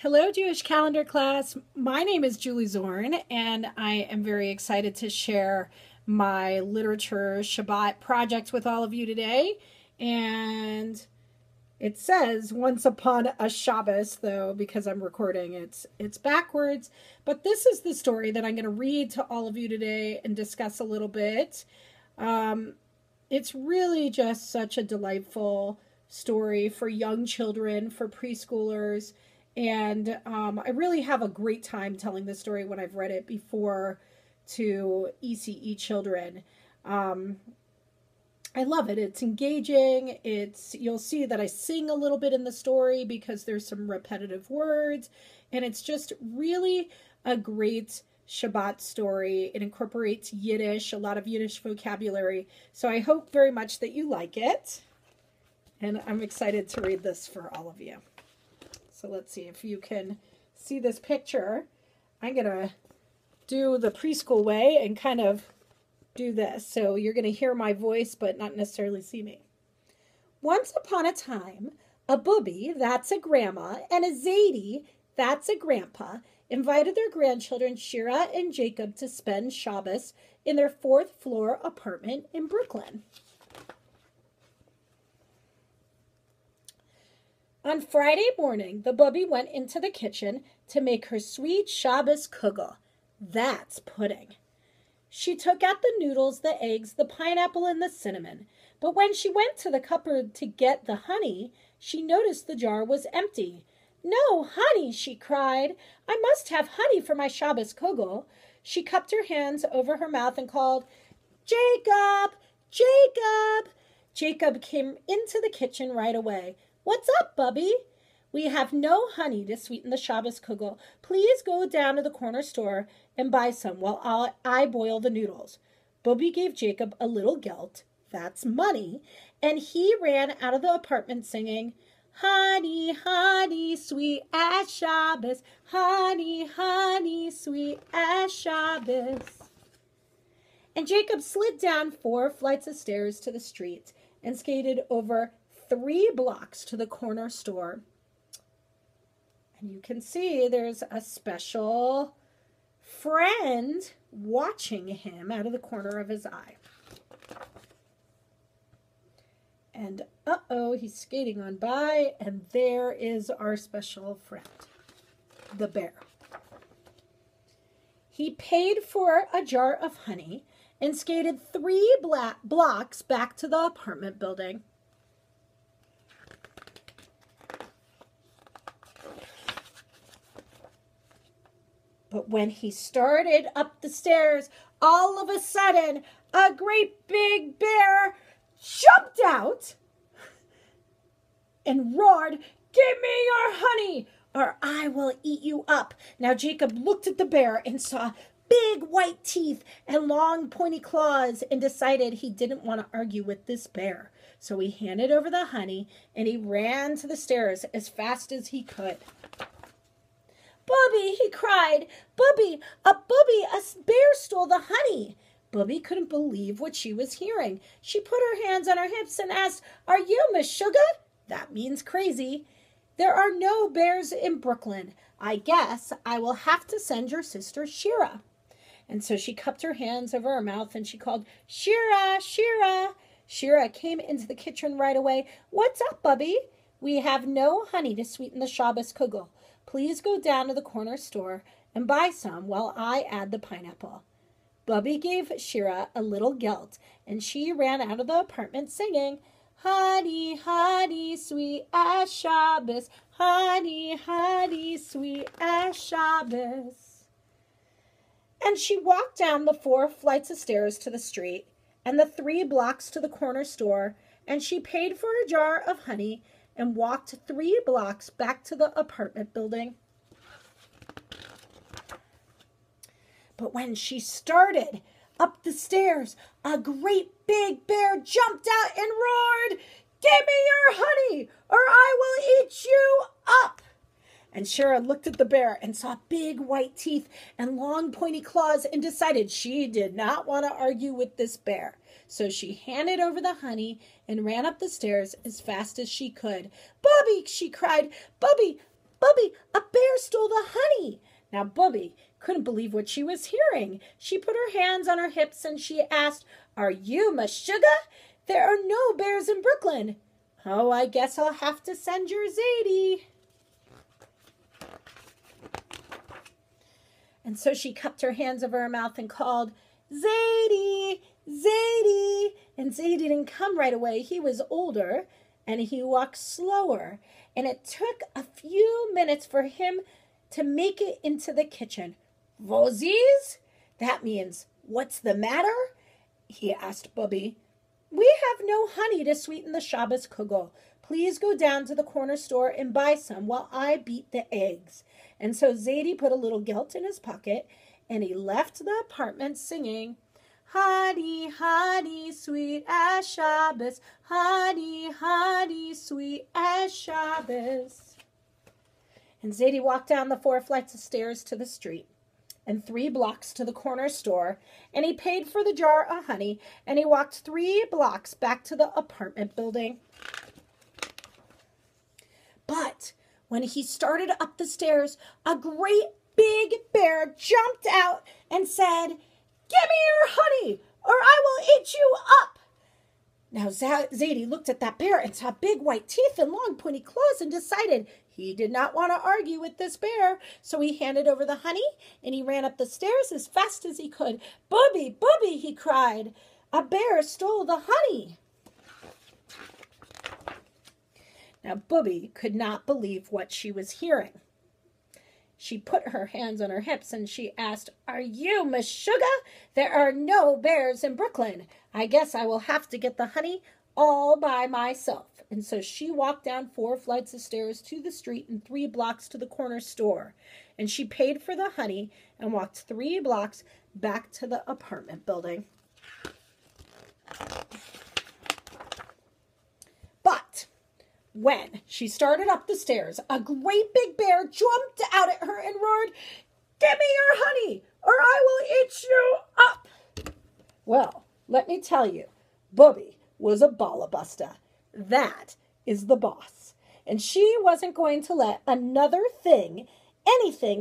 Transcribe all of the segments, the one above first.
Hello, Jewish Calendar class. My name is Julie Zorn, and I am very excited to share my literature Shabbat project with all of you today. And it says once upon a Shabbos, though, because I'm recording, it's backwards. But this is the story that I'm going to read to all of you today and discuss a little bit. It's really just such a delightful story for young children, for preschoolers. And I really have a great time telling this story when I've read it before to ECE children. I love it. It's engaging. You'll see that I sing a little bit in the story because there's some repetitive words. And it's just really a great Shabbat story. It incorporates Yiddish, a lot of Yiddish vocabulary. So I hope very much that you like it. And I'm excited to read this for all of you. So let's see if you can see this picture. I'm going to do the preschool way and kind of do this. So you're going to hear my voice, but not necessarily see me. Once upon a time, a booby, that's a grandma, and a zaidi, that's a grandpa, invited their grandchildren Shira and Jacob to spend Shabbos in their fourth floor apartment in Brooklyn. On Friday morning, the bubby went into the kitchen to make her sweet Shabbos kugel. That's pudding. She took out the noodles, the eggs, the pineapple, and the cinnamon. But when she went to the cupboard to get the honey, she noticed the jar was empty. "No honey," she cried. "I must have honey for my Shabbos kugel." She cupped her hands over her mouth and called, "Jacob! Jacob!" Jacob came into the kitchen right away. "What's up, Bubby?" "We have no honey to sweeten the Shabbos kugel. Please go down to the corner store and buy some while I boil the noodles." Bubby gave Jacob a little gelt, that's money, and he ran out of the apartment singing, "Honey, honey, sweet as Shabbos, honey, honey, sweet as Shabbos." And Jacob slid down 4 flights of stairs to the street and skated over 3 blocks to the corner store. And you can see there's a special friend watching him out of the corner of his eye. And uh-oh, he's skating on by, and there is our special friend, the bear. He paid for a jar of honey and skated 3 blocks back to the apartment building. But when he started up the stairs, all of a sudden, a great big bear jumped out and roared, "Give me your honey, or I will eat you up." Now Jacob looked at the bear and saw big white teeth and long pointy claws and decided he didn't want to argue with this bear. So he handed over the honey and he ran to the stairs as fast as he could. "Bubby," he cried, "Bubby, a bear stole the honey." Bubby couldn't believe what she was hearing. She put her hands on her hips and asked, "Are you Meshuggah?" That means crazy. "There are no bears in Brooklyn. I guess I will have to send your sister Shira." And so she cupped her hands over her mouth and she called, "Shira, Shira." Shira came into the kitchen right away. "What's up, Bubby?" "We have no honey to sweeten the Shabbos kugel. Please go down to the corner store and buy some while I add the pineapple." Bubby gave Shira a little gelt, and she ran out of the apartment singing, "Honey, honey, sweet as Shabbos, honey, honey, sweet as Shabbos." And she walked down the 4 flights of stairs to the street and the 3 blocks to the corner store, and she paid for a jar of honey and walked 3 blocks back to the apartment building. But when she started up the stairs, a great big bear jumped out and roared, "Give me your honey, or I will eat you up." And Shira looked at the bear and saw big white teeth and long pointy claws and decided she did not want to argue with this bear. So she handed over the honey and ran up the stairs as fast as she could. "Bubby," she cried, "Bubby, Bubby, a bear stole the honey. Now, Bubby couldn't believe what she was hearing. She put her hands on her hips and she asked, "Are you Meshuggah? There are no bears in Brooklyn." "Oh, I guess I'll have to send your Zadie." And so she cupped her hands over her mouth and called, "Zadie, Zadie." And Zadie didn't come right away. He was older and he walked slower. And it took a few minutes for him to make it into the kitchen. "Was is?" That means, "What's the matter?" he asked Bubby. "We have no honey to sweeten the Shabbos kugel. Please go down to the corner store and buy some while I beat the eggs." And so Zadie put a little gelt in his pocket and he left the apartment singing, "Honey, honey, sweet as Shabbos. Honey, honey, sweet as Shabbos." And Zadie walked down the 4 flights of stairs to the street and 3 blocks to the corner store, and he paid for the jar of honey, and he walked 3 blocks back to the apartment building. But when he started up the stairs, a great big bear jumped out and said, "Give me your honey, or I will eat you up." Now Zadie looked at that bear and saw big white teeth and long pointy claws and decided he did not want to argue with this bear. So he handed over the honey and he ran up the stairs as fast as he could. "Bubby, Bubby," he cried, "a bear stole the honey." Now Bubby could not believe what she was hearing. She put her hands on her hips and she asked, "Are you Meshuggah? There are no bears in Brooklyn. I guess I will have to get the honey all by myself." And so she walked down 4 flights of stairs to the street and 3 blocks to the corner store. And she paid for the honey and walked 3 blocks back to the apartment building. But when she started up the stairs, a great big bear jumped out at her and roared, "Give me your honey, or I will eat you up." Well, let me tell you, Bubby was a ballabuster. That is the boss. And she wasn't going to let anything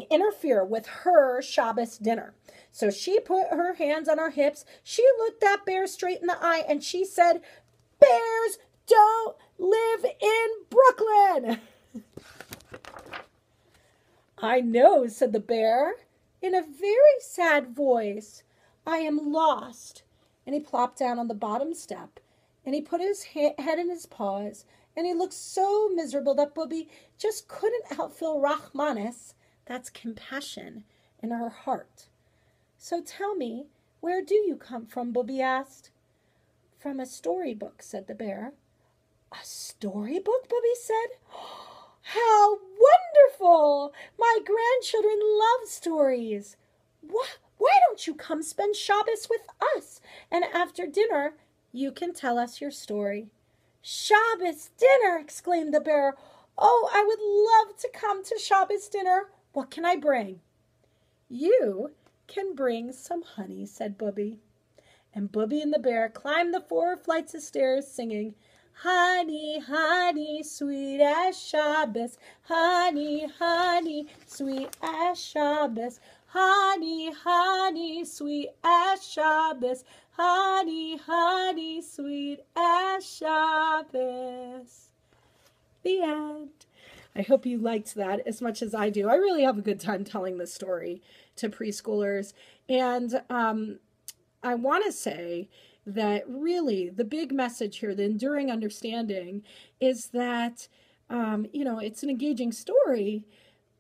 interfere with her Shabbos dinner. So she put her hands on her hips, she looked that bear straight in the eye, and she said, "Bears don't live in Brooklyn." "I know," said the bear, in a very sad voice. "I am lost." And he plopped down on the bottom step, and he put his head in his paws, and he looked so miserable that Bubby just couldn't help feel Rahmanis, that's compassion, in her heart. "So tell me, where do you come from?" Bubby asked. "From a storybook," said the bear. "A storybook?" Bubby said. "How wonderful! My grandchildren love stories. Why don't you come spend Shabbos with us? And after dinner, you can tell us your story." "Shabbos dinner!" exclaimed the bear. "Oh, I would love to come to Shabbos dinner. What can I bring?" "You can bring some honey," said Bubby. And Bubby and the bear climbed the 4 flights of stairs singing, "Honey, honey, sweet as Shabbos. Honey, honey, sweet as Shabbos. Honey, honey, sweet as Shabbos. Honey, honey, sweet as Shabbos." The end. I hope you liked that as much as I do. I really have a good time telling this story to preschoolers. And I want to say that really the big message here, the enduring understanding, is that, it's an engaging story,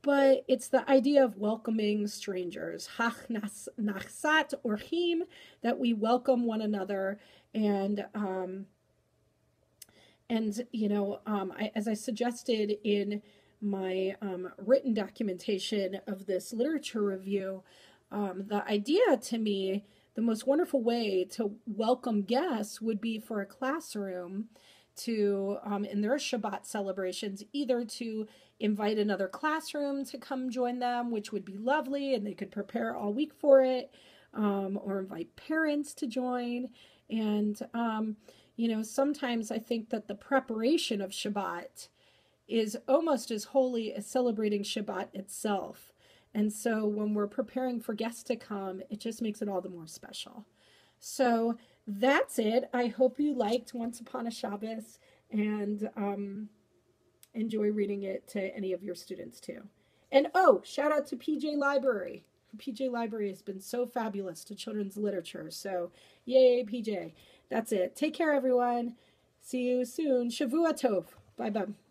but it's the idea of welcoming strangers. Nachsat orchim, that we welcome one another. And as I suggested in my written documentation of this literature review, the idea to me, the most wonderful way to welcome guests would be for a classroom to, in their Shabbat celebrations, either to invite another classroom to come join them, which would be lovely, and they could prepare all week for it, or invite parents to join. And, sometimes I think that the preparation of Shabbat is almost as holy as celebrating Shabbat itself. And so when we're preparing for guests to come, it just makes it all the more special. So that's it. I hope you liked Once Upon a Shabbos and enjoy reading it to any of your students too. And oh, shout out to PJ Library. PJ Library has been so fabulous to children's literature. So yay, PJ. That's it. Take care, everyone. See you soon. Shavua Tov. Bye-bye.